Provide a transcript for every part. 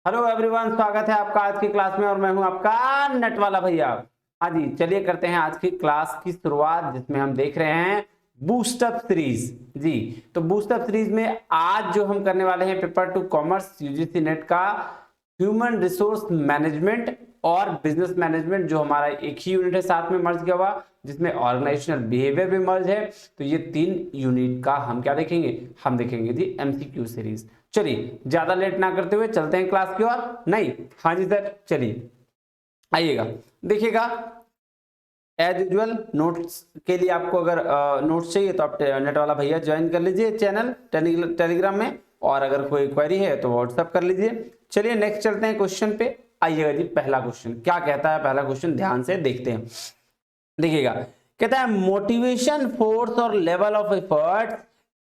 Hello everyone, स्वागत है आपका आज की क्लास में और मैं हूं आपका नेट वाला भैया। हाँ जी, चलिए करते हैं आज की क्लास की शुरुआत, जिसमें हम देख रहे हैं बूस्टअप सीरीज। जी, तो बूस्टअप सीरीज में आज जो हम करने वाले हैं पेपर 2 कॉमर्स यूजीसी नेट का ह्यूमन रिसोर्स मैनेजमेंट और बिजनेस मैनेजमेंट, जो हमारा एक ही यूनिट है साथ में मर्ज किया हुआ, जिसमें ऑर्गेनाइजेशनल बिहेवियर भी मर्ज है। तो ये 3 यूनिट का हम क्या देखेंगे, हम देखेंगे जी एमसीक्यू सीरीज। चलिए ज्यादा लेट ना करते हुए चलते हैं क्लास की ओर। नहीं, हाँ जी सर, चलिए आइएगा, देखिएगा। एज यूजुअल नोट्स के लिए आपको अगर नोट्स चाहिए तो आप नेट वाला भैया ज्वाइन कर लीजिए चैनल टेलीग्राम में, और अगर कोई क्वेरी है तो व्हाट्सअप कर लीजिए। चलिए नेक्स्ट चलते हैं क्वेश्चन पे। आइएगा जी, पहला क्वेश्चन क्या कहता है, पहला क्वेश्चन ध्यान से देखते हैं। देखिएगा, कहता है मोटिवेशन फोर्स और level of effort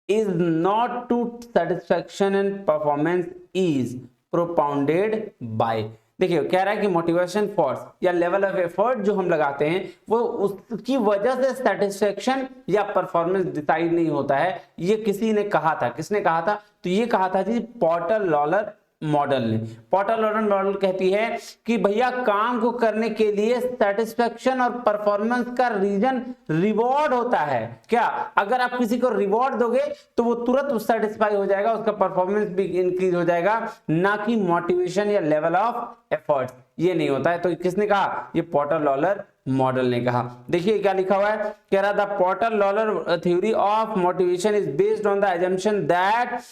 is not to satisfaction and performance is propounded by। देखिए कह रहा है कि मोटिवेशन फोर्स या लेवल ऑफ एफर्ट जो हम लगाते हैं वो उसकी वजह से सेटिस्फेक्शन या परफॉर्मेंस डिसाइड नहीं होता है। ये किसी ने कहा था, किसने कहा था? तो ये कहा था जी पॉटर लॉलर मॉडल ने। पॉटर लॉलर मॉडल कहती है कि भैया काम को करने के लिए सेटिस्फेक्शन और परफॉर्मेंस का रीजन रिवॉर्ड होता है। क्या अगर आप किसी को रिवॉर्ड दोगे तो वो तुरंत सेटिस्फाई हो जाएगा, उसका परफॉर्मेंस भी इंक्रीज हो जाएगा, ना कि मोटिवेशन या लेवल ऑफ एफर्ट। ये नहीं होता है। तो किसने कहा? ये पॉटर लॉलर मॉडल ने कहा। देखिए क्या लिखा हुआ है, कह रहा था Potter Lawler theory of motivation is based on the assumption that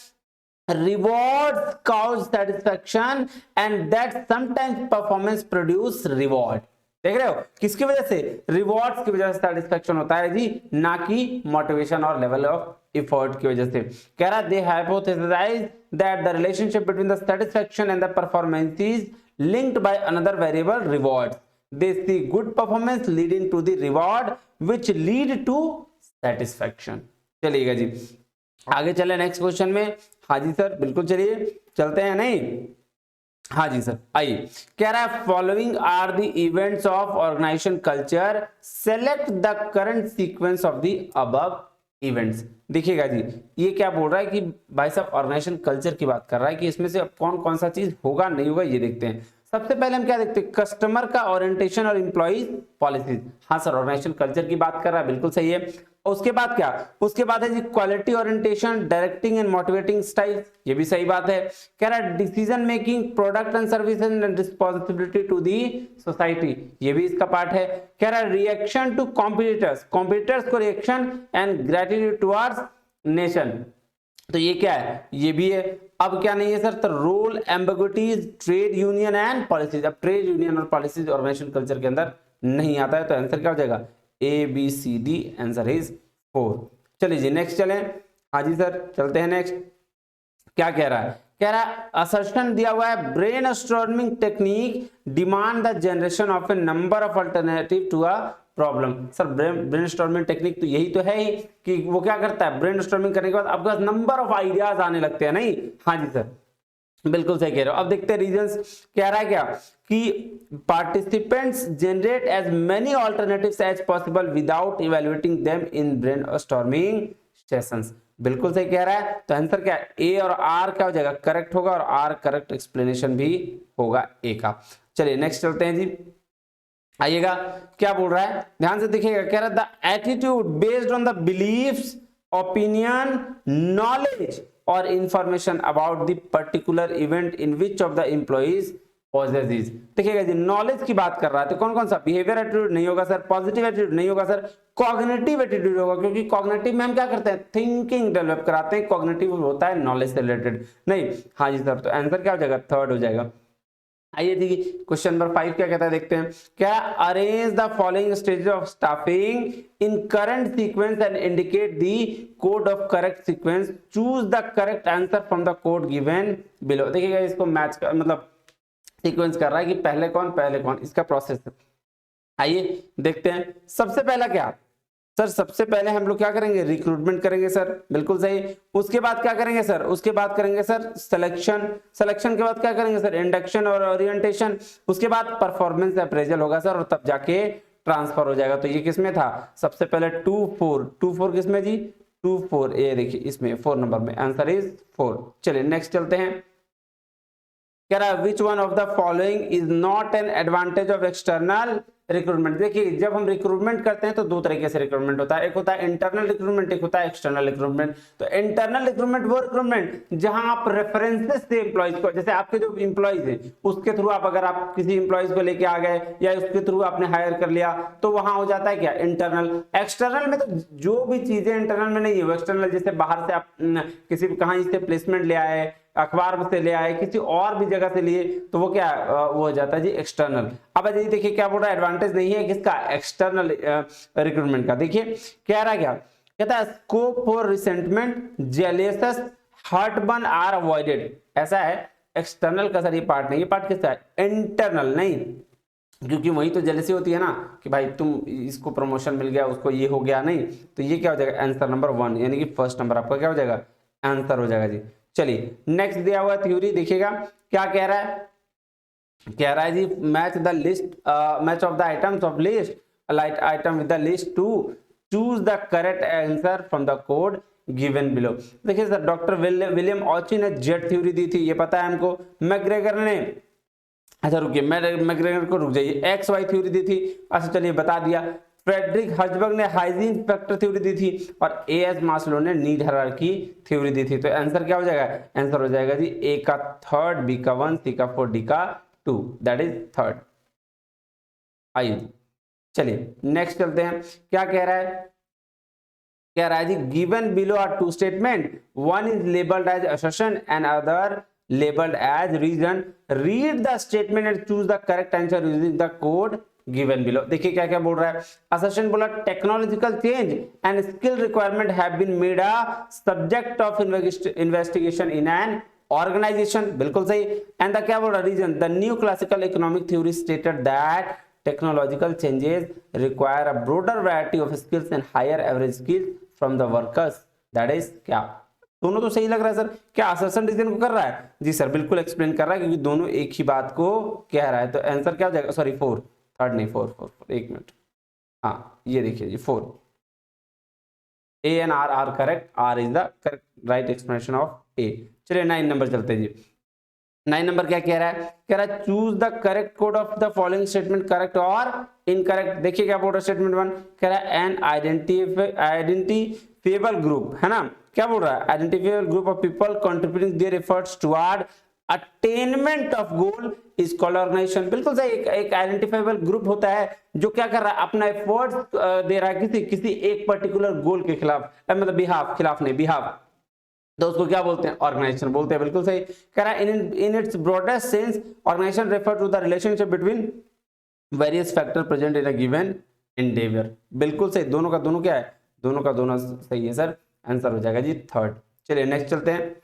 rewards cause satisfaction and that sometimes performance produce reward। देख रहे हो किसकी वजह से? रिवॉर्ड्स की वजह से सेटिस्फेक्शन होता है जी, ना कि मोटिवेशन और लेवल ऑफ एफर्ट की वजह से। कह रहा they hypothesize that the relationship between the satisfaction and the performance is linked by another variable reward. They see good performance leading to the reward which lead to satisfaction. चलिएगा जी आगे चले next question में। हाँ जी sir बिल्कुल, चलिए चलते हैं। नहीं, हाँ जी सर आइए। कह रहा है following are the events of organisation culture, select the current sequence of the above events. देखिएगा जी ये क्या बोल रहा है कि भाई साहब ऑर्गेनाइजेशन कल्चर की बात कर रहा है कि इसमें से कौन कौन सा चीज होगा नहीं होगा, ये देखते हैं। सबसे पहले हम क्या देखते हैं, कस्टमर का ओरिएंटेशन और एम्प्लॉइज पॉलिसीज। हाँ सर ऑर्गेनाइजेशन कल्चर की बात कर रहा है, बिल्कुल सही है। उसके बाद क्या, उसके बाद है जी quality orientation, directing and motivating style, ये भी सही बात है। कह रहा है decision making, product and service and responsibility to the society, ये भी इसका पार्ट है। कह रहा है रिएक्शन टू कॉम्पिटिटर्स, कॉम्पिटिटर्स को reaction and gratitude towards nation, तो ये क्या है, ये भी है। अब क्या नहीं है सर, तो role, ambiguities, trade union and policies. अब ट्रेड यूनियन और पॉलिसीज ऑर्गेनाइजेशन कल्चर के अंदर नहीं आता है, तो आंसर क्या हो जाएगा? A B C D, answer is 4। चलिए जी नेक्स्ट चलें। हाँ जी सर चलते हैं नेक्स्ट। क्या कह रहा है, कह रहा है असर्शन दिया हुआ है brain storming technique demand the generation of a number of alternative to a problem. Sir brain storming technique तो यही तो है ही कि वो क्या करता है, ब्रेन स्टॉर्मिंग करने के बाद आपके पास नंबर ऑफ आइडियाज आने लगते हैं। नहीं, हाँ जी सर बिल्कुल सही कह रहे हो। अब देखते हैं रीजंस। कह रहा है क्या कि participants generate as many alternatives as possible without evaluating them in brain storming sessions. बिल्कुल सही कह रहा है। तो आंसर क्या है, ए और आर क्या हो जाएगा, करेक्ट होगा, और आर करेक्ट एक्सप्लेनेशन भी होगा ए का। चलिए नेक्स्ट चलते हैं जी। आइएगा क्या बोल रहा है, ध्यान से देखिएगा। कह रहा है the attitude based on the beliefs, opinion, knowledge और information about the particular event in which of the employees possesses. देखिएगा जी नॉलेज की बात कर रहा है, तो कौन कौन सा, बिहेवियर एटीट्यूड नहीं होगा सर, पॉजिटिव एटीट्यूड नहीं होगा सर, कॉग्निटिव एटीट्यूड होगा, क्योंकि कॉग्निटिव में हम क्या करते हैं, थिंकिंग डेवलप कराते हैं, कॉग्निटिव होता है नॉलेज से रिलेटेड। नहीं, हाँ जी सर, तो आंसर क्या हो जाएगा, थर्ड हो जाएगा। आइए देखिए क्वेश्चन नंबर 5 क्या कहता है, देखते हैं। क्या arrange the following stages of staffing in current sequence and indicate the code of correct sequence, choose the correct answer from the code given below. देखिएगा इसको मैच कर मतलब सीक्वेंस कर रहा है कि पहले कौन, इसका प्रोसेस। आइए देखते हैं। सबसे पहला क्या सर, सबसे पहले हम लोग क्या करेंगे, रिक्रूटमेंट करेंगे सर, बिल्कुल सही। उसके बाद क्या करेंगे सर, उसके बाद करेंगे सर सिलेक्शन, सिलेक्शन के बाद क्या करेंगे सर, इंडक्शन और ओरिएंटेशन। उसके बाद परफॉर्मेंस अप्रेजल होगा सर, और तब जाके ट्रांसफर हो जाएगा। तो ये किसमें था, सबसे पहले 2-4 किसमें जी, 2-4, ये देखिए इसमें 4 नंबर में, आंसर इज 4। चलिए नेक्स्ट चलते हैं। कह रहा है which one of the following is not an advantage of external recruitment. देखिए जब हम रिक्रूटमेंट करते हैं तो दो तरीके से रिक्रूटमेंट होता है, एक होता है इंटरनल रिक्रूटमेंट, एक होता है एक्सटर्नल रिक्रूटमेंट। तो इंटरनल रिक्रूटमेंट वो रिक्रूटमेंट जहां आप रेफरेंसेस से एम्प्लॉइज को, जैसे आपके जो एम्प्लॉइज हैं उसके थ्रू आप अगर आप किसी एम्प्लॉइज को लेके आ गए या उसके थ्रू आपने हायर कर लिया तो वहां हो जाता है क्या इंटरनल। एक्सटर्नल में तो जो भी चीजें इंटरनल में नहीं है वो एक्सटर्नल, जैसे बाहर से आप किसी कहीं से प्लेसमेंट ले आए, अखबार से ले आए, किसी और भी जगह से लिए, तो वो क्या वो हो जाता है जी एक्सटर्नल। अब जी देखिए क्या बोल रहा है, एडवांटेज नहीं है किसका, एक्सटर्नल रिक्रूटमेंट का। देखिए कह रहा क्या, कहता है scope for resentment, jealous, heartburn are avoided. ऐसा है एक्सटर्नल का सर ये पार्ट नहीं, ये पार्ट किसका है, इंटरनल नहीं, क्योंकि वही तो जेलसी होती है ना कि भाई तुम इसको प्रमोशन मिल गया उसको ये हो गया, नहीं तो ये क्या हो जाएगा आंसर नंबर 1, यानी कि फर्स्ट नंबर आपका क्या हो जाएगा आंसर हो जाएगा जी। चलिए नेक्स्ट दिया हुआ थ्योरी देखिएगा क्या कह रहा है, कह रहा है जी match the list, match of the items of list, light item with the list to choose the correct answer from the code given below. देखिए सर डॉक्टर विलियम ऑची ने जेड थ्योरी दी थी, ये पता है हमको। मैकग्रेगर ने, अच्छा रुकिए मैकग्रेगर को रुक जाइए, एक्स वाई थ्योरी दी थी, अच्छा चलिए बता दिया। फ्रेडरिक हर्जबर्ग ने हाइजीन फैक्टर थ्योरी दी थी और एएस मास्लो ने नीड हायरार्की थ्योरी दी थी। तो आंसर क्या हो जाएगा, आंसर हो जाएगा जी ए का 3, बी का 1, सी का 4, डी का 2, दैट इज 3। आइए चलिए नेक्स्ट चलते हैं, क्या कह रहा है, कह रहा है जी given below are two statement, one is labelled as assertion and other labeled as reason, read the statement and choose the correct answer using the code given below। देखिए क्या क्या बोल रहा है, assertion बोला technological change and skill requirement have been made a subject of investigation in an organization, बिल्कुल सही। and the क्या बोल रहा है, reason the new classical economic theory stated that technological changes require a broader variety of skills and higher average skills from the workers, that is क्या, दोनों तो सही लग रहा है सर। क्या असर्शन रीजन को कर रहा है, जी सर बिल्कुल एक्सप्लेन कर रहा है, क्योंकि दोनों एक ही बात को कह रहा है। तो आंसर क्या हो जाएगा, सॉरी 4, थर्ड नहीं 4, एक मिनट, हाँ ये देखिए जी 4, A and R R correct, R is the correct right explanation of A. चलिए 9 नंबर चलते हैं जी। 9 नंबर क्या कह रहा है, कह रहा है choose the correct code of the following statement, correct और इनकरेक्ट। देखिए क्या बोल रहा है स्टेटमेंट 1, कह रहा है एन आइडेंटिफिएबल ग्रुप, है ना, क्या बोल रहा है, identifiable group of people contributing their efforts toward attainment of goal is called organisation. बिल्कुल सही, एक आइडेंटिफाइबल ग्रुप होता है जो क्या कर रहा है, अपना एफर्ट्स दे रहा है किसी एक पर्टिकुलर गोल के खिलाफ, मतलब बिहाफ, खिलाफ नहीं बिहाफ, तो उसको क्या बोलते हैं, ऑर्गेनाइजेशन बोलते हैं। बिल्कुल सही कह रहा है in its broadest sense organisation refer to the relationship between various factor present in a given endeavour. बिल्कुल सही, दोनों का दोनों क्या है, दोनों का दोनों सही है सर, आंसर हो जाएगा जी 3। चलिए नेक्स्ट चलते हैं।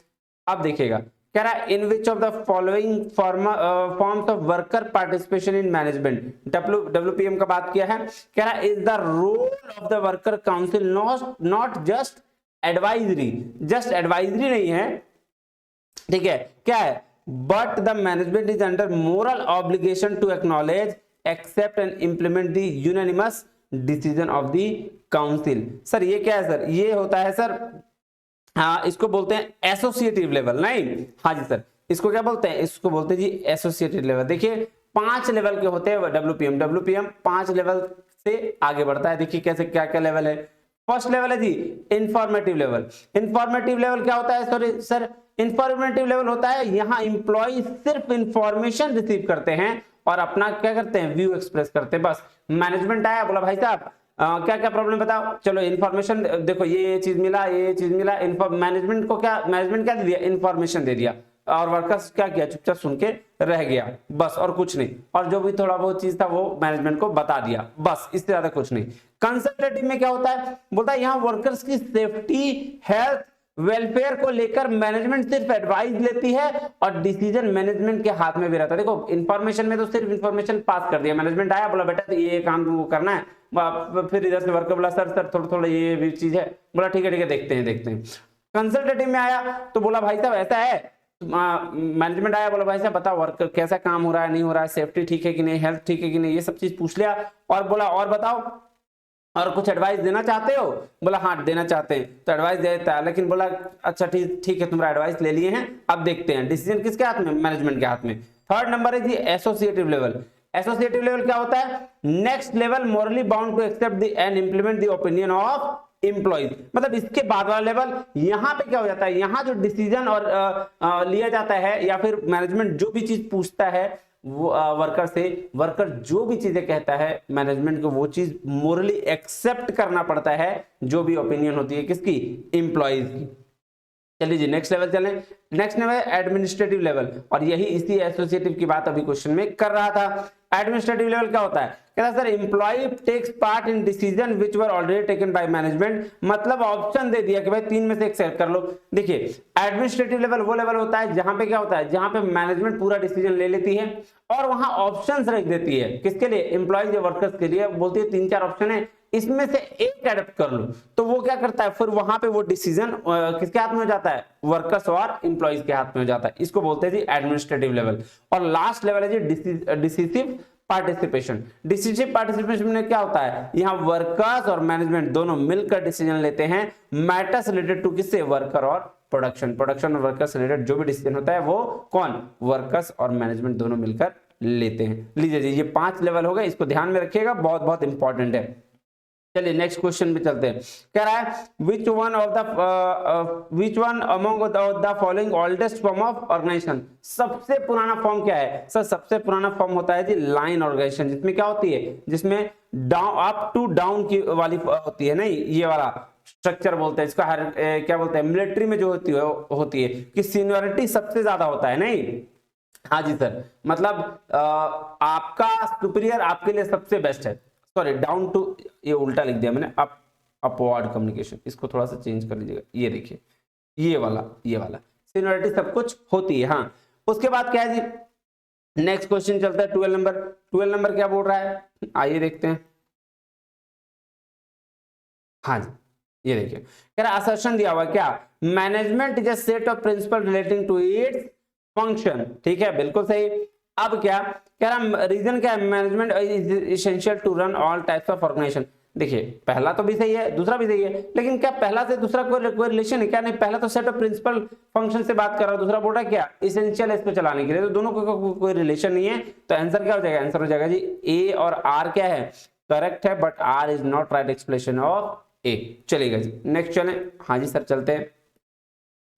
अब देखिएगा कह रहा है in which of the following forms of worker participation in management, WPM का बात किया है, कह रहा है is the role of the worker council not just advisory, just advisory नहीं है, ठीक है, क्या है, but the management is under moral obligation to acknowledge, accept and implement the unanimous decision of the council. Sir ये क्या है sir, ये होता है सर, हाँ इसको बोलते हैं एसोसिएटिव लेवल, नहीं हाँ जी सर, इसको क्या बोलते हैं, इसको बोलते हैं जी एसोसिएटिव लेवल। देखिए 5 लेवल के होते हैं डब्ल्यूपीएम 5 लेवल से आगे बढ़ता है। देखिए कैसे क्या क्या लेवल है। फर्स्ट लेवल है जी इंफॉर्मेटिव लेवल। इंफॉर्मेटिव लेवल क्या होता है, सॉरी सर, इंफॉर्मेटिव लेवल होता है यहाँ इंप्लॉय सिर्फ इंफॉर्मेशन रिसीव करते हैं और अपना क्या करते हैं, व्यू एक्सप्रेस करते हैं, बस। मैनेजमेंट आया, बोला भाई साहब क्या क्या प्रॉब्लम बताओ, चलो इन्फॉर्मेशन देखो, ये चीज मिला, ये चीज मिला, मैनेजमेंट को क्या, मैनेजमेंट क्या दे दिया, इन्फॉर्मेशन दे दिया, और वर्कर्स क्या किया, चुपचाप सुन के रह गया, बस, और कुछ नहीं। और जो भी थोड़ा बहुत चीज था वो मैनेजमेंट को बता दिया, बस, इससे ज्यादा कुछ नहीं। कंसल्टेटिव में क्या होता है, बोलता है यहाँ वर्कर्स की सेफ्टी, हेल्थ, वेलफेयर को लेकर मैनेजमेंट सिर्फ एडवाइस लेती है और डिसीजन मैनेजमेंट के हाथ में भी रहता है। देखो इन्फॉर्मेशन में तो सिर्फ इन्फॉर्मेशन पास कर दिया, मैनेजमेंट आया, बोला बेटा तो ये काम वो करना है, फिर इधर से वर्कर बोला सर थोड़ा थोड़ा ये भी चीज है, बोला ठीक है देखते हैं। कंसल्टेटिव में आया तो बोला भाई साहब ऐसा है, मैनेजमेंट आया, बोला भाई साहब बताओ वर्कर कैसा काम हो रहा है, नहीं हो रहा है, सेफ्टी ठीक है कि नहीं, हेल्थ ठीक है कि नहीं, ये सब चीज पूछ लिया और बोला और बताओ, और कुछ एडवाइस देना चाहते हो? बोला हाँ देना चाहते हैं, तो एडवाइस दे देता है, लेकिन बोला अच्छा ठीक ठीक है तुम्हारा एडवाइस ले लिए हैं, अब देखते हैं। डिसीजन किसके हाथ में? मैनेजमेंट के हाथ में। थर्ड नंबर है जी एसोसिएटिव लेवल। एसोसिएटिव लेवल क्या होता है? Next level morally bound to accept the and implement the opinion of employees. मतलब इसके बाद वाला लेवल, यहां पे क्या हो जाता है, यहां जो डिसीजन और लिया जाता है या फिर मैनेजमेंट जो भी चीज पूछता है वो वर्कर से, वर्कर जो भी चीजें कहता है मैनेजमेंट को वो चीज मोरली एक्सेप्ट करना पड़ता है, जो भी ओपिनियन होती है किसकी? एम्प्लॉइज की। चलिए जी नेक्स्ट लेवल चलें। नेक्स्ट लेवल एडमिनिस्ट्रेटिव लेवल, और यही इसी एसोसिएटिव की बात अभी क्वेश्चन में कर रहा था। एडमिनिस्ट्रेटिव लेवल क्या होता है? कहता है sir employ takes part in decision which were already taken by management. मतलब ऑप्शन दे दिया कि भाई तीन में से एक सेलेक्ट कर लो। देखिए एडमिनिस्ट्रेटिव लेवल वो लेवल होता है जहां पे क्या होता है, जहां पे मैनेजमेंट पूरा डिसीजन ले लेती है और वहां ऑप्शंस रख देती है किसके लिए? एम्प्लॉयज या वर्कर्स के लिए। बोलती है तीन चार ऑप्शन है, इसमें से एक एडप्ट कर लो, तो वो क्या करता है फिर वहां पे वो डिसीजन किसके हाथ में हो जाता है? वर्कर्स और एम्प्लॉइज के हाथ में हो जाता है। इसको बोलते हैं जी एडमिनिस्ट्रेटिव लेवल। और लास्ट लेवल है जी डिसिसिव पार्टिसिपेशन। डिसिसिव पार्टिसिपेशन में क्या होता है? यहाँ वर्कर्स और मैनेजमेंट दोनों मिलकर डिसीजन लेते हैं मैटर्स रिलेटेड टू किससे? वर्कर और प्रोडक्शन। प्रोडक्शन और वर्कर्स रिलेटेड जो भी डिसीजन होता है वो कौन? वर्कर्स और मैनेजमेंट दोनों मिलकर लेते हैं। लीजिए जी ये 5 लेवल हो गए, इसको ध्यान में रखिएगा, बहुत बहुत इंपॉर्टेंट है। चलिए नेक्स्ट क्वेश्चन पे चलते हैं। कह रहा है which one among the following oldest form of organization। सबसे पुराना फॉर्म क्या है? सर सबसे पुराना फॉर्म होता है जी लाइन ऑर्गेनाइजेशन, जिसमें क्या होती है? जिसमें डाउन अप टू डाउन की वाली होती है, नहीं ये वाला स्ट्रक्चर बोलते हैं इसका। हर क्या बोलते हैं मिलिट्री में जो होती है कि सीनियरिटी सबसे ज्यादा होता है, नहीं? हाँ जी सर, मतलब आपका सुपीरियर आपके लिए सबसे बेस्ट है। सॉरी डाउन टू, ये उल्टा लिख दिया मैंने, अपवर्ड कम्युनिकेशन, इसको थोड़ा सा चेंज कर लीजिएगा। ये देखिए ये वाला सीनियरिटी सब कुछ होती है। हाँ उसके बाद क्या है जी नेक्स्ट क्वेश्चन चलता है 12 नंबर। 12 नंबर क्या बोल रहा है, आइए देखते हैं। हाँ जी ये देखिए कह रहा असर्शन दिया हुआ क्या? Management is a set of principle relating to its function. ठीक है बिल्कुल सही। अब क्या कह रहा, रीजन क्या है? Management is essential to run all types of organisation. देखिए पहला तो भी सही है, दूसरा भी सही है, लेकिन क्या पहला से दूसरा कोई रिलेशन है क्या? नहीं, पहला तो सेट ऑफ प्रिंसिपल फंक्शन से बात कर रहा है, दूसरा बोल रहा है क्या? एसेंशियल है इसको चलाने के लिए, तो दोनों को कोई रिलेशन नहीं है। तो आंसर क्या हो जाएगा? आंसर हो जाएगा जी ए और आर क्या है? करेक्ट है, but R is not right explanation of A. चलेगा जी नेक्स्ट चलें। हाँ जी सर चलते हैं,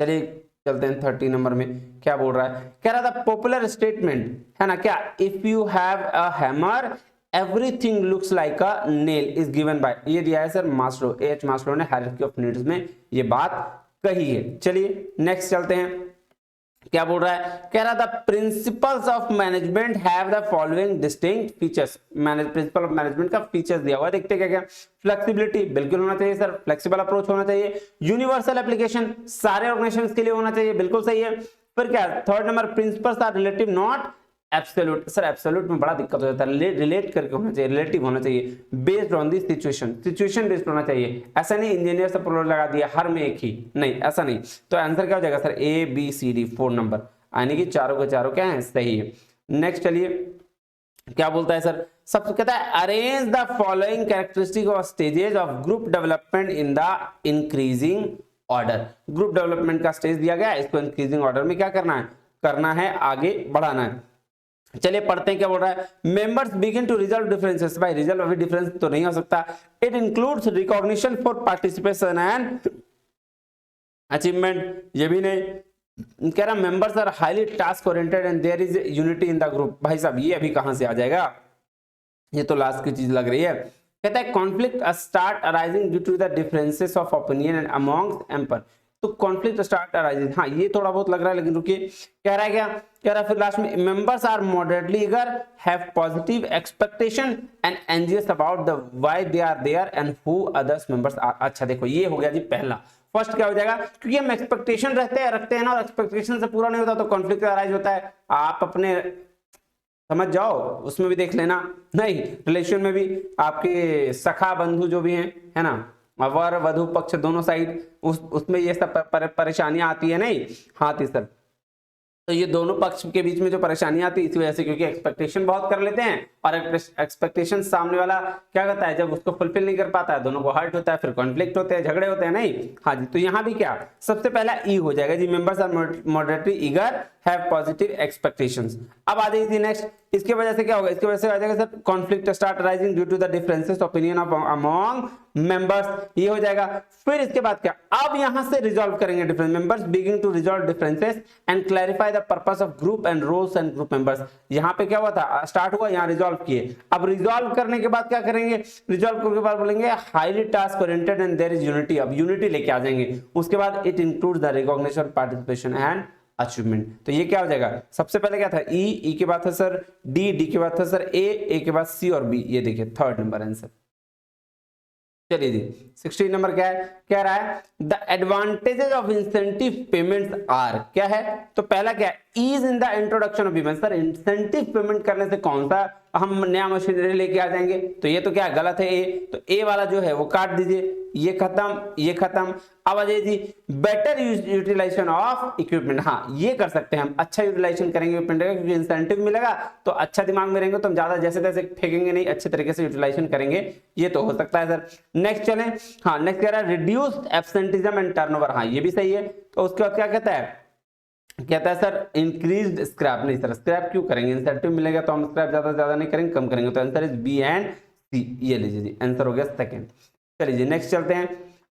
चलिए चलते हैं 30 नंबर में। क्या बोल रहा है? कह रहा था पॉपुलर स्टेटमेंट है ना क्या? If you have a hammer everything looks like a nail is given by, ये दिया है सर मास्लो, एच मास्लो ने हायरार्की ऑफ नीड्स में ये बात कही है। चलिए नेक्स्ट चलते हैं। क्या बोल रहा है? कह रहा था principles of management have the following distinct features. Principle of management का फीचर्स दिया हुआ है, देखते क्या क्या। फ्लेक्सिबिलिटी बिल्कुल होना चाहिए सर, फ्लेक्सिबल अप्रोच होना चाहिए। यूनिवर्सल एप्लीकेशन सारे ऑर्गेनाइजेशंस के लिए होना चाहिए, बिल्कुल सही है। फिर क्या third number, principles are relative not absolute. Sir absolute में बड़ा दिक्कत हो जाता है, रिलेट करके होना चाहिए, रिलेटिव होना चाहिए, based on the situation, situation based होना चाहिए। ऐसा नहीं इंजीनियर से प्रोग्राम लगा दिया हर में एक ही, नहीं ऐसा नहीं। तो आंसर क्या हो जाएगा sir? A B C D 4 number, यानी कि चारों के चारों क्या है? सही है। नेक्स्ट चलिए क्या बोलता है सर? सबसे कहता है arrange the following characteristic of stages of group development in the increasing order. Group development का स्टेज दिया गया, इसको इंक्रीजिंग ऑर्डर में क्या करना है, आगे बढ़ाना है। चलिए पढ़ते हैं क्या बोल रहा है। Members begin to resolve differences. भाई रिजल्व अभी डिफरेंस तो नहीं हो सकता। It includes recognition for participation and achievement, ये भी नहीं। कह रहा members are highly task oriented and there is unity in the group. भाई साहब ये अभी कहां से आ जाएगा, ये तो लास्ट की चीज लग रही है। कहता है conflict start arising due to the differences of opinion and amongst एम्पर। तो कॉन्फ्लिक्ट स्टार्ट अराइजिंग, हाँ ये थोड़ा बहुत लग रहा है, लेकिन रुकिए कह रहा है क्या? कह रहा है फिर लास्ट में members are moderately eager, have positive expectation and anxious about the why they are there and who others members are. अच्छा देखो ये हो गया जी पहला, फर्स्ट क्या हो जाएगा? क्योंकि हम एक्सपेक्टेशन रखते हैं ना, और एक्सपेक्टेशन से पूरा नहीं होता तो कॉन्फ्लिक्ट अराइज होता है। आप अपने समझ जाओ, उसमें भी देख लेना, नहीं रिलेशन में भी आपके सखा बंधु जो भी हैं है ना, वर वधु पक्ष दोनों साइड, उसमें ये सब परेशानियां आती है, नहीं हाँ सर। तो ये दोनों पक्ष के बीच में जो परेशानी आती है इसी वजह से, क्योंकि एक्सपेक्टेशन बहुत कर लेते हैं और एक्सपेक्टेशन सामने वाला क्या करता है, जब उसको फुलफिल नहीं कर पाता है दोनों को हर्ट होता है, फिर कॉन्फ्लिक्ट होते हैं, झगड़े होते हैं। नहीं, हाँ जी, तो यहाँ भी क्या सबसे पहला ई हो जाएगा जी, members are moderately eager have positive expectations. अब आ जाइए नेक्स्ट, इसके वजह से क्या होगा, इसके वजह से आ जाएगा sir conflict start rising due to the differences opinion of among members, ये हो जाएगा। फिर इसके बाद क्या, अब यहां से रिजॉल्व करेंगे difference, members begin to resolve differences and clarify the purpose of group and roles and group members. यहां पे क्या हुआ था, स्टार्ट हुआ, यहां रिजॉल्व किए। अब रिजॉल्व करने के बाद क्या करेंगे, रिजॉल्व करने के बाद बोलेंगे highly task oriented and there is unity, अब यूनिटी लेके आ जाएंगे। उसके बाद it includes the recognition participation and achievement. तो ये क्या हो जाएगा, सबसे पहले क्या था ई के बाद था सर डी के बाद था सर ए के बाद सी और बी, ये देखिए थर्ड नंबर आंसर। चलिए जी 16 नंबर क्या है, कह रहा है the advantages of incentive payments are, क्या है, तो पहला क्या है, ease in the introduction of payment. Sir incentive payment करने से कौन सा हम नया मशीनरी लेके आ जाएंगे, तो ये तो क्या गलत है ए, तो ए वाला जो है वो काट दीजिए, ये खत्म ये खत्म। अब Ajay ji better utilisation of equipment, हाँ ये कर सकते हैं हम, अच्छा यूटिलाइजेशन करेंगे इक्विपमेंट का, क्योंकि इंसेंटिव मिलेगा तो अच्छा दिमाग में रहेंगे तो हम ज्यादा जैसे तैसे फेंकेंगे नहीं, अच्छे तरीके से यूटिलाइजेशन करेंगे, ये तो हो सकता है सर। नेक्स्ट चलें, हाँ नेक्स्ट कह रहा है रिड्यूस्ड एब्सेंटिज्म एंड टर्नओवर, हाँ ये भी सही है। तो उसके बाद क्या कहता है, कहता है सर इंक्रीज्ड स्क्रैप, नहीं सर स्क्रैप क्यों करेंगे, इंसेंटिव मिलेगा तो हम स्क्रैप ज्यादा ज्यादा नहीं करेंगे, कम करेंगे। तो आंसर इज बी एंड सी, ये लीजिए जी आंसर हो गया सेकंड। चलिए जी नेक्स्ट चलते हैं,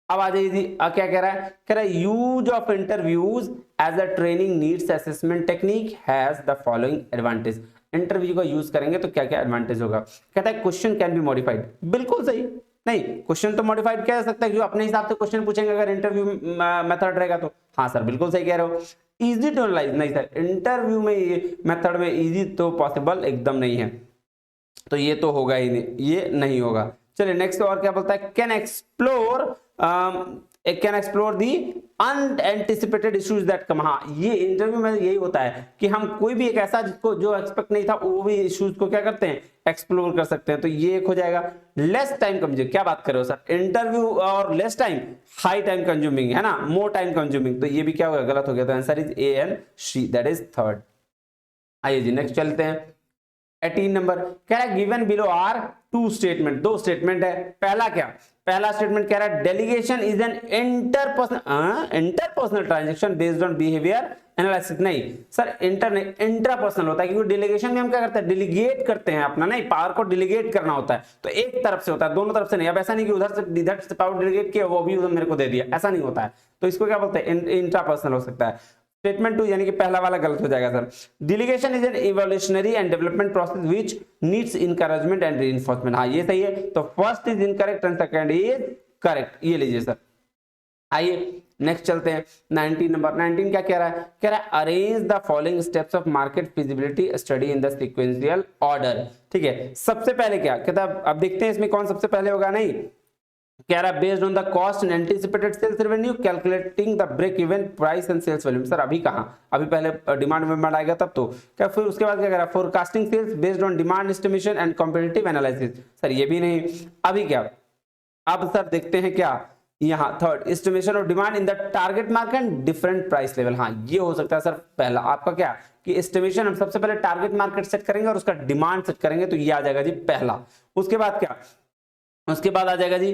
अब आ जाइए जी क्या कह रहा है, कह रहा है use of interviews as a training needs assessment technique has the following advantage. Interview का यूज करेंगे तो क्या क्या एडवांटेज होगा, कहता है क्वेश्चन कैन बी मॉडिफाइड, बिल्कुल सही, नहीं क्वेश्चन तो मॉडिफाइड किया जा सकता है, जो अपने हिसाब से क्वेश्चन पूछेंगे अगर इंटरव्यू मेथड रहेगा तो, हाँ सर बिल्कुल सही कह रहे हो। इजी टू एनालाइज, नहीं सर इंटरव्यू में ये मेथड में इजी तो पॉसिबल एकदम नहीं है, तो ये तो होगा ही नहीं, ये नहीं होगा। चलिए नेक्स्ट और क्या बोलता है, can explore the unanticipated issues that come, हाँ ये इंटरव्यू में यही होता है कि हम कोई भी एक ऐसा जिसको जो एक्सपेक्ट नहीं था वो भी इश्यूज को क्या करते हैं, एक्सप्लोर कर सकते हैं, तो ये एक हो जाएगा। लेस टाइम कंज्यूमिंग, क्या बात कर रहे हो सर, इंटरव्यू और less time, high time consuming है ना, मोर टाइम कंज्यूमिंग, तो ये भी क्या होगा, गलत हो गया, तो answer is A and C, that is third. आइए जी नेक्स्ट चलते हैं 18 नंबर, कह रहा है given below are two statement, दो स्टेटमेंट है। पहला क्या, पहला स्टेटमेंट कह रहा है delegation is an interpersonal transaction based on behaviour analysis, नहीं सर इंट्रापर्सनल होता है, क्योंकि डेलीगेशन में हम क्या करते हैं, डेलीगेट करते हैं अपना, नहीं पावर को डेलीगेट करना होता है, तो एक तरफ से होता है, दोनों तरफ से नहीं। अब ऐसा नहीं कि इधर से पावर डेलीगेट किया वो भी मेरे को दे दिया, ऐसा नहीं होता है, तो इसको क्या बोलते हैं, इंट्रापर्सनल हो सकता है। स्टेटमेंट 2 यानी कि पहला वाला गलत हो जाएगा sir. Delegation is an evolutionary and development process which needs encouragement and reinforcement, हाँ ये सही है, तो first is incorrect and second is correct, ये लीजिए सर। आइए नेक्स्ट चलते हैं 19 नंबर, 19 क्या कह रहा है, कह रहा है arrange the following steps of market feasibility study in the sequential order, ठीक है। सबसे पहले क्या कहता है, अब देखते हैं इसमें कौन सबसे पहले होगा, नहीं कह रहा है based on the cost and anticipated sales revenue calculating the break even price and sales volume, sir अभी कहां, अभी पहले डिमांड में आएगा तब तो क्या, फिर उसके बाद क्या कह रहा है forecasting sales based on demand estimation and competitive analysis, sir ये भी नहीं। अभी क्या, अब सर देखते हैं क्या यहाँ third estimation of demand in the target market and different price level, हाँ ये हो सकता है सर पहला आपका क्या कि एस्टिमेशन हम सबसे पहले टारगेट मार्केट सेट करेंगे और उसका डिमांड सेट करेंगे, तो ये आ जाएगा जी पहला। उसके बाद क्या, उसके बाद आ जाएगा जी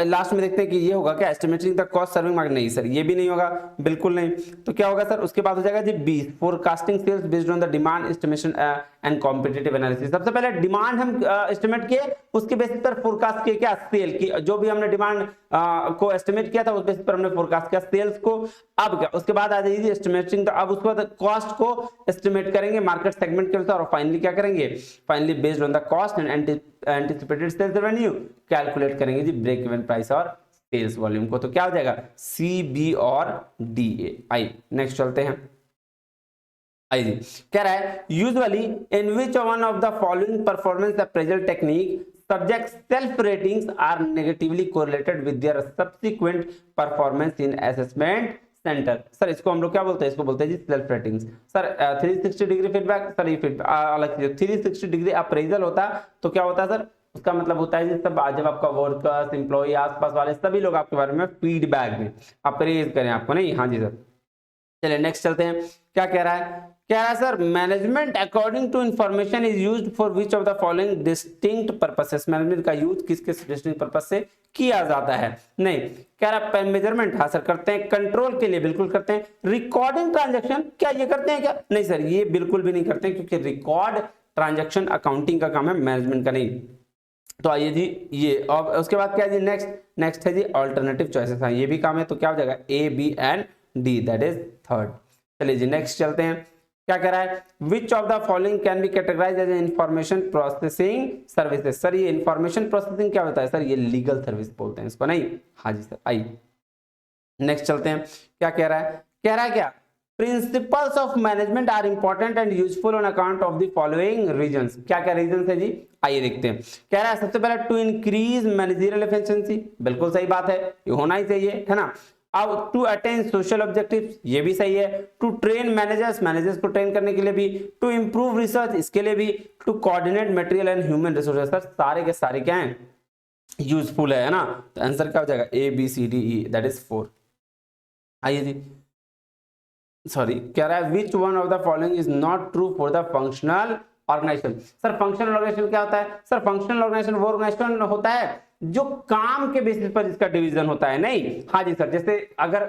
लास्ट में देखते हैं कि ये होगा क्या estimating the cost serving market, नहीं सर ये भी नहीं होगा, बिल्कुल नहीं। तो क्या होगा सर, उसके बाद हो जाएगा जी B forecasting sales based on the demand estimation and competitive analysis. सबसे पहले डिमांड हम एस्टिमेट किए, उसके बेसिस पर फोरकास्ट किए क्या सेल की, जो भी हमने डिमांड को एस्टिमेट किया था उस बेसिस पर हमने फोरकास्ट किया सेल्स को। अब क्या, उसके बाद आ जाएगी एस्टिमेटिंग, तो अब उसके बाद कॉस्ट को एस्टिमेट करेंगे मार्केट सेगमेंट के अनुसार, और फाइनली क्या करेंगे, finally based on the cost and anticipated sales revenue calculate करेंगे जी ब्रेक इवन प्राइस और सेल्स वॉल्यूम को, तो क्या हो जाएगा सी बी और डी ए। आई नेक्स्ट चलते हैं, आई जी कह रहा है usually in which one of the following performance appraisal technique subjects self ratings are negatively correlated with their subsequent performance in assessment center, sir इसको हम लोग क्या बोलते हैं, इसको बोलते हैं जी self ratings. Sir 360 degree feedback, sir ये अलग चीज, 360 डिग्री अप्रेजल होता तो क्या होता है सर, उसका मतलब होता है जी सब जब आपका वर्कर्स एम्प्लॉय आसपास वाले सभी लोग आपके बारे में फीडबैक में अप्रेज करें आपको, नहीं हाँ जी सर चलिए नेक्स्ट चलते हैं, क्या कह रहा है, कह रहा है sir management according to information is used for which of the following distinct purposes, management का यूज किस किस डिस्टिंक्ट पर्पस से किया जाता है। नहीं कह रहा है मेजरमेंट, हाँ सर करते हैं, कंट्रोल के लिए बिल्कुल करते हैं, रिकॉर्डिंग ट्रांजैक्शन क्या ये करते हैं क्या, नहीं सर ये बिल्कुल भी नहीं करते हैं, क्योंकि रिकॉर्ड ट्रांजैक्शन अकाउंटिंग का काम है, मैनेजमेंट का नहीं। तो आइए जी ये, और उसके बाद क्या है जी नेक्स्ट है जी ऑल्टरनेटिव चॉइसेस, हाँ ये भी काम है, तो क्या हो जाएगा A B and D, that is third. चलिए जी नेक्स्ट चलते हैं, क्या कह रहा है, which of the following can be categorise as information processing services, sir ये इंफॉर्मेशन प्रोसेसिंग क्या होता है, सर ये लीगल सर्विस बोलते हैं इसको, नहीं, हाँ जी सर। आइए नेक्स्ट चलते हैं, क्या कह रहा है, कह रहा है क्या, principles of management are important and useful on account of the following reasons, क्या क्या रीजंस है जी, आइए देखते हैं। कह रहा है सबसे पहले टू इंक्रीज मैनेजरियल एफिशिएंसी, बिल्कुल सही बात है, ये होना ही चाहिए, है ना। अब टू अटेन सोशल ऑब्जेक्टिव्स, ये भी सही है। टू ट्रेन मैनेजर्स को ट्रेन करने के लिए भी, टू इंप्रूव रिसर्च इसके लिए भी, to coordinate material and human resources, sir सारे के सारे क्या हैं, यूजफुल है ना। तो आंसर क्या हो जाएगा, A B C D E, that is 4। आइए जी सॉरी, कह रहा है which one of the following is not true for the functional organisation, sir functional organisation क्या होता है, सर फंक्शनल ऑर्गेनाइजेशन वो ऑर्गेनाइजेशन होता है जो काम के बेसिस पर इसका डिवीजन होता है, नहीं, हाँ जी सर, जैसे अगर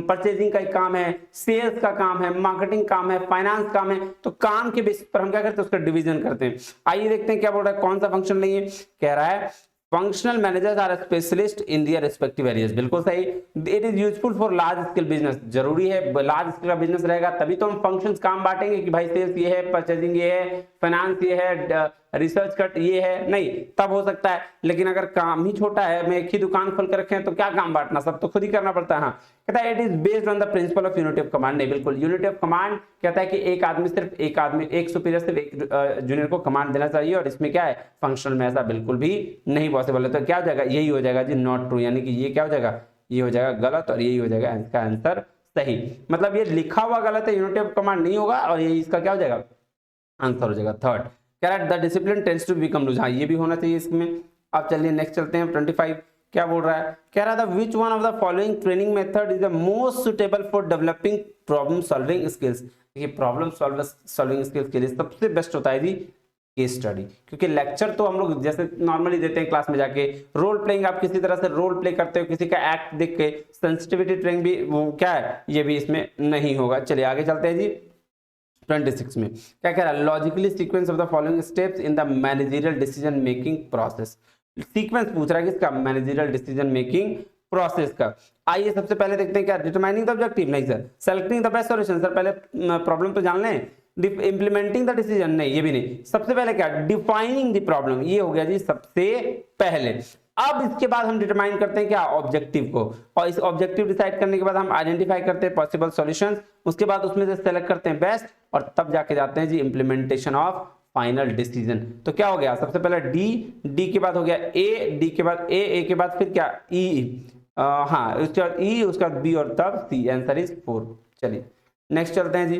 परचेजिंग का काम है, सेल्स का काम है, मार्केटिंग काम है, फाइनेंस काम है, तो काम के बेसिस पर हम क्या करते हैं, उसका डिवीजन करते हैं। आइए देखते हैं क्या बोल रहा है, कौन सा फंक्शन नहीं है, कह रहा है functional managers are specialist in their respective areas, बिल्कुल सही। It is useful for large scale business, जरूरी है, लार्ज स्केल का बिजनेस रहेगा तभी तो हम फंक्शंस काम बांटेंगे कि भाई सेल्स ये है, परचेजिंग ये है, फाइनेंस ये है, रिसर्च कट ये है, नहीं तब हो सकता है। लेकिन अगर काम ही छोटा है, मैं एक ही दुकान खोल कर रखे हैं तो क्या काम बांटना, सब तो खुद ही करना पड़ता है। हाँ कहता है it is based on the principle of unity of command, नहीं बिल्कुल, यूनिटी ऑफ कमांड कहता है कि एक आदमी सिर्फ एक सुपीरियर सिर्फ एक जूनियर को कमांड देना चाहिए, और इसमें क्या है फंक्शनल में ऐसा बिल्कुल भी नहीं पॉसिबल है। तो क्या हो जाएगा, यही हो जाएगा जी नॉट ट्रू, यानी कि ये क्या हो जाएगा, ये हो जाएगा गलत, और यही हो जाएगा इसका आंसर सही। मतलब ये लिखा हुआ गलत है, यूनिटी ऑफ कमांड नहीं होगा, और ये इसका क्या हो जाएगा आंसर हो जाएगा थर्ड। कह रहा है the discipline tends to become loose, हाँ ये भी होना चाहिए इसमें। अब चलिए नेक्स्ट चलते हैं 25, क्या बोल रहा है, कह रहा था विच one of the following training method is the most suitable for developing problem solving skills, देखिए प्रॉब्लम सॉल्विंग स्किल्स के लिए सबसे बेस्ट होता है जी केस स्टडी, क्योंकि लेक्चर तो हम लोग जैसे नॉर्मली देते हैं क्लास में जाके, रोल प्लेइंग आप किसी तरह से रोल प्ले करते हो, किसी का एक्ट देख के, सेंसिटिविटी ट्रेनिंग भी वो क्या है, ये भी इसमें नहीं होगा। चलिए आगे चलते हैं जी 26 में, क्या कह रहा है, logically sequence of the following steps in the managerial decision making process, sequence पूछ रहा है किसका, मैनेजरियल डिसीजन मेकिंग प्रोसेस का। आइए सबसे पहले देखते हैं क्या, डिटरमाइनिंग द ऑब्जेक्टिव, नहीं sir, selecting the best solution, sir पहले प्रॉब्लम तो जान लें, इंप्लीमेंटिंग द डिसीजन, नहीं ये भी नहीं, सबसे पहले क्या, डिफाइनिंग द प्रॉब्लम, ये हो गया जी सबसे पहले। अब इसके बाद हम डिटरमाइन करते हैं क्या, ऑब्जेक्टिव को, और इस ऑब्जेक्टिव डिसाइड करने के बाद हम आइडेंटिफाई करते हैं पॉसिबल सॉल्यूशंस, उसके बाद उसमें से सेलेक्ट करते हैं बेस्ट, और तब जाके जाते हैं जी इंप्लीमेंटेशन ऑफ फाइनल डिसीजन। तो क्या हो गया, सबसे पहले डी के बाद हो गया ए, डी के बाद ए के बाद फिर क्या ई, हाँ उसके बाद ई, उसके बाद बी, और तब सी, आंसर इज 4। चलिए नेक्स्ट चलते हैं जी,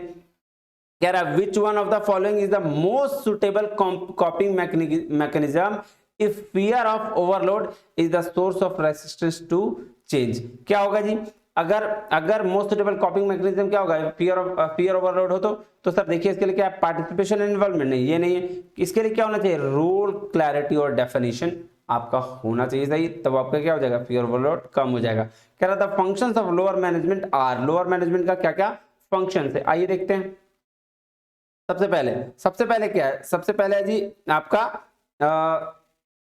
कह रहा है which one of the following is the most suitable coping mechanism if fear of overload is the source of resistance to change, क्या होगा जी, अगर मोस्ट सुटेबल कॉपिंग मैकेनिज्म क्या होगा, फियर ओवरलोड हो तो सर देखिए इसके लिए क्या है, पार्टिसिपेशन एंड इन्वॉल्वमेंट, नहीं ये नहीं है, इसके लिए क्या होना चाहिए, रोल क्लैरिटी और डेफिनेशन आपका होना चाहिए सही, तब आपका क्या हो जाएगा, फियर ओवरलोड कम हो जाएगा। कह रहा था functions of lower management are, lower management का क्या क्या फंक्शन है, आइए देखते हैं। सबसे पहले क्या है, सबसे पहले है जी आपका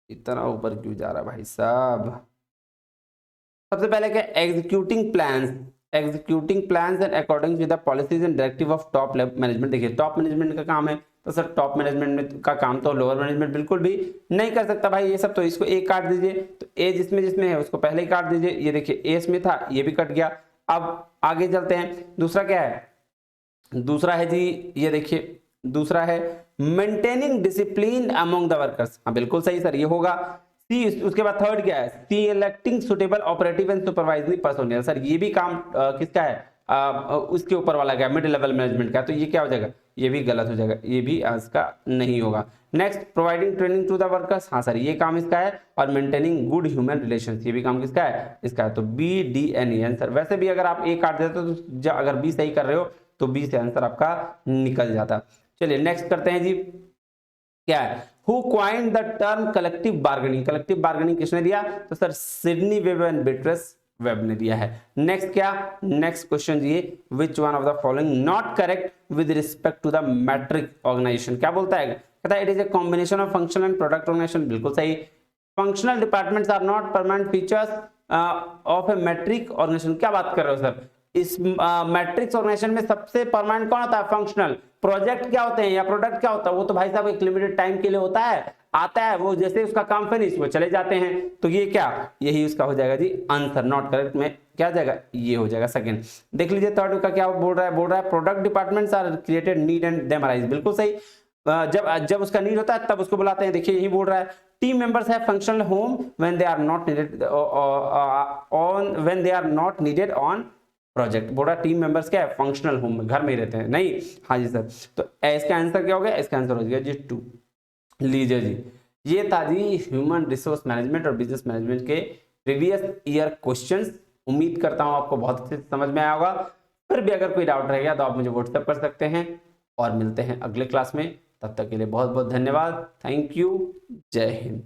इतना ऊपर क्यों जा रहा भाई साहब, सबसे पहले क्या, executing plans and according to the policies and directive of top management, देखिए टॉप मैनेजमेंट का काम है, तो सर टॉप मैनेजमेंट का काम तो लोअर मैनेजमेंट बिल्कुल भी नहीं कर सकता भाई, ये सब तो इसको ए काट दीजिए, तो ए जिसमें है उसको पहले ही काट दीजिए, ये देखिए ए इसमें था, ये भी कट गया। अब आगे चलते हैं, दूसरा क्या है, दूसरा है जी ये देखिए, दूसरा है maintaining discipline among the workers, हाँ बिल्कुल सही सर ये होगा। सी, उसके बाद थर्ड क्या है, selecting suitable operative and supervisory personnel, sir ये भी काम किसका है, उसके ऊपर वाला क्या, मिड लेवल मैनेजमेंट का, तो ये क्या हो जाएगा, ये भी गलत हो जाएगा, ये भी इसका नहीं होगा। Next, providing training to the workers, हाँ सर ये काम इसका है, और मेंटेनिंग गुड ह्यूमन रिलेशंस, ये भी काम किसका है, इसका है। तो B D and E answer. वैसे भी अगर आप ए काट देते हो तो अगर बी सही कर रहे हो तो बी से आंसर आपका निकल जाता। चलिए नेक्स्ट करते हैं जी, क्या है, who coined the term collective bargaining, collective bargaining किसने दिया, तो sir Sidney Webb and Beatrice Webb ने दिया है। नेक्स्ट क्या, नेक्स्ट क्वेश्चन जी, which one of the following not correct with respect to the matrix organisation, क्या बोलता है, कहता है it is a combination of functional and product organisation, बिल्कुल सही। Functional departments are not permanent features of a matrix organisation, क्या बात कर रहे हो सर, इस मैट्रिक्स ऑर्गेनाइजेशन में सबसे परमानेंट कौन होता है, फंक्शनल। प्रोजेक्ट क्या होते हैं या प्रोडक्ट क्या होता है, वो तो भाई साहब एक लिमिटेड टाइम के लिए होता है, आता है वो, जैसे उसका काम फिनिश वो चले जाते हैं। तो ये क्या, यही उसका हो जाएगा जी आंसर, नॉट करेक्ट में क्या हो जाएगा, ये हो जाएगा सेकंड। देख लीजिए थर्ड का क्या बोल रहा है product departments are created need and them arise, बिल्कुल सही। जब उसका नीड होता है तब उसको बुलाते हैं, देखिए यही बोल रहा है। Team members have functional home when they are not needed on, when they are not needed on project. बोला टीम मेंबर्स क्या है, फंक्शनल होम में, घर में ही रहते हैं, नहीं, हाँ जी सर। तो इसका आंसर क्या हो गया, इसका आंसर हो गया जी 2। लीजिए जी, ये था जी ह्यूमन रिसोर्स मैनेजमेंट और बिजनेस मैनेजमेंट के प्रीवियस ईयर क्वेश्चंस। उम्मीद करता हूं आपको बहुत अच्छे से समझ में आया होगा। फिर भी अगर कोई डाउट रह गया तो आप मुझे व्हाट्सएप कर सकते हैं, और मिलते हैं अगले क्लास में। तब तक के लिए बहुत बहुत धन्यवाद, थैंक यू, जय हिंद।